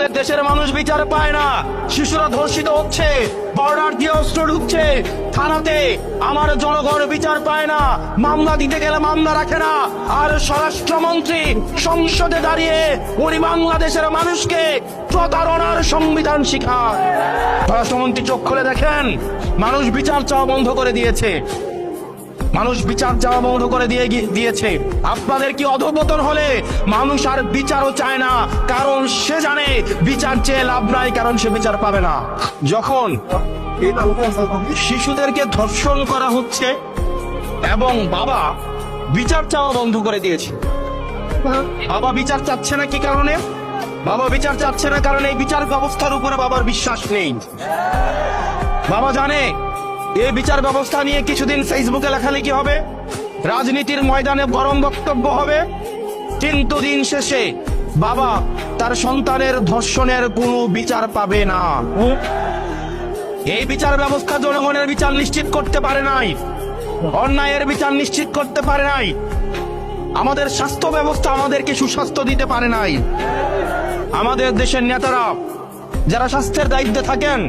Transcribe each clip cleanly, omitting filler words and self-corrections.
আমাদের দেশের মানুষ বিচার পায় না, শিশুরা ধর্ষিত হচ্ছে, বর্ডার দিয়ে অস্ত্র ঢুকছে থানাতে, আমার জনগণ বিচার পায় না, মামলা দিতে গেলে মামলা রাখে না। আর স্বরাষ্ট্রমন্ত্রী সংসদে দাঁড়িয়ে উনি বাংলাদেশের মানুষকে প্রতারণার সংবিধান শিখায়। স্বরাষ্ট্রমন্ত্রী চোখ খুলে দেখেন, মানুষ বিচার চাওয়া বন্ধ করে দিয়েছে, মানুষ বিচার চাওয়া বন্ধ করে দিয়েছে। আপনাদের কি অধঃপতন হলে মানুষ আর বিচারও চায় না, কারণ সে জানে বিচার চেয়ে লাভ নাই, কারণ সে বিচার পাবে না। যখন শিশুদেরকে ধর্ষণ করা হচ্ছে এবং বাবা বিচার চাওয়া বন্ধ করে দিয়েছে, বাবা বিচার চাচ্ছে না কি কারণে? বাবা বিচার চাচ্ছে না কারণ এই বিচার ব্যবস্থার উপরে বাবার বিশ্বাস নেই। বাবা জানে এই বিচার ব্যবস্থা নিয়ে কিছুদিন ফেসবুকে লেখালেখি হবে, রাজনীতির ময়দানে গরম বক্তব্য হবে, কিন্তু দিন শেষে বাবা তার সন্তানের ধর্ষণের কোনো বিচার পাবে না। এই বিচার ব্যবস্থা জনগণের বিচার নিশ্চিত করতে পারে নাই, অন্যায়ের বিচার নিশ্চিত করতে পারে নাই, আমাদের স্বাস্থ্য ব্যবস্থা আমাদেরকে সুস্বাস্থ্য দিতে পারে নাই। আমাদের দেশের নেতারা যারা স্বাস্থ্যের দায়িত্বে থাকেন,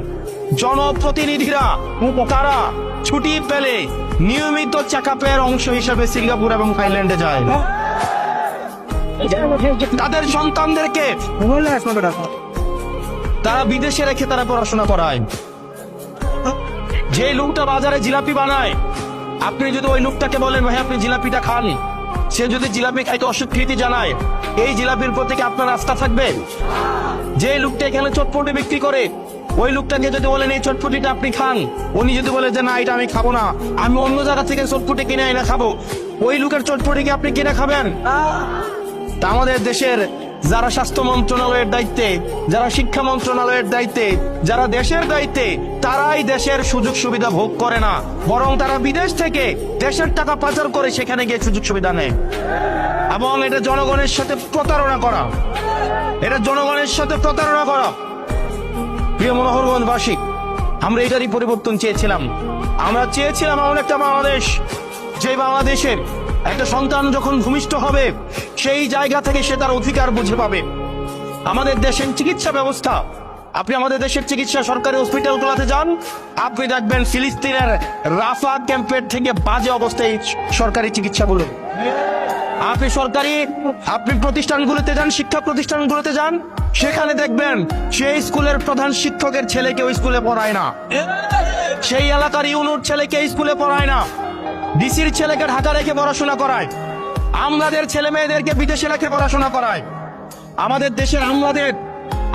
জনপ্রতিনিধিরা তারা ছুটি পেলে নিয়মিত চেকআপের অংশ হিসেবে সিঙ্গাপুর এবং থাইল্যান্ডে যায়। তাদের সন্তানদেরকে তারা বিদেশে রেখে তারা পড়াশোনা করায়। যে লোকটা বাজারে জিলাপি বানায়, আপনি যদি ওই লোকটাকে বলেন ভাই আপনি জিলাপিটা খান, সে যদি জিলাপি খাইতে অস্বীকৃতি জানায়, এই জিলাপির প্রতি কি আপনার আস্থা থাকবে? যে লোকটা এখানে চটপটি বিক্রি করে, ওই লোকটাকে যদি বলেন এই চটপটিটা আপনি খান, উনি যদি বলে যে না এটা আমি খাবো না, আমি অন্য জায়গা থেকে চটপটি কিনে এনে খাবো, ওই লোকের চটপটিকে আপনি কিনে খাবেন? তা আমাদের দেশের যারা স্বাস্থ্য মন্ত্রণালয়ের দায়িত্বে, যারা শিক্ষা মন্ত্রণালয়ের দায়িত্বে, যারা দেশের দায়িত্বে, তারাই দেশের সুযোগ সুবিধা ভোগ করে না, বরং তারা বিদেশ থেকে দেশের টাকা পাচার করে সেখানে গিয়ে সুযোগ সুবিধা নেয়। এবং এটা জনগণের সাথে প্রতারণা করা, এটা জনগণের সাথে প্রতারণা করা। প্রিয় মনোহরগঞ্জবাসী, আমরা এটারই পরিবর্তন চেয়েছিলাম। আমরা চেয়েছিলাম এমন একটা বাংলাদেশ, যে বাংলাদেশের একটা সন্তান যখন ভূমিষ্ঠ হবে সেই জায়গা থেকে সে তার অধিকার বুঝে পাবে। আমাদের দেশের চিকিৎসা ব্যবস্থা, আপনি আমাদের দেশের চিকিৎসা সরকারি হসপিটালগুলোতে যান, আপনি দেখবেন ফিলিস্তিনের রাফা ক্যাম্পের থেকে বাজে অবস্থায় সরকারি চিকিৎসাগুলো। আপনি প্রতিষ্ঠানগুলোতে যান, শিক্ষা প্রতিষ্ঠানগুলোতে যান, সেখানে দেখবেন সেই স্কুলের প্রধান শিক্ষকের ছেলেকে ওই স্কুলে পড়ায় না, সেই এলাকার ইউনুর ছেলেকে স্কুলে পড়ায় না, ডিসির ছেলেকে ঢাকা রেখে পড়াশোনা করায়, আমলাদের ছেলে মেয়েদেরকে বিদেশে রেখে পড়াশোনা করায়। আমাদের দেশের আমলাদের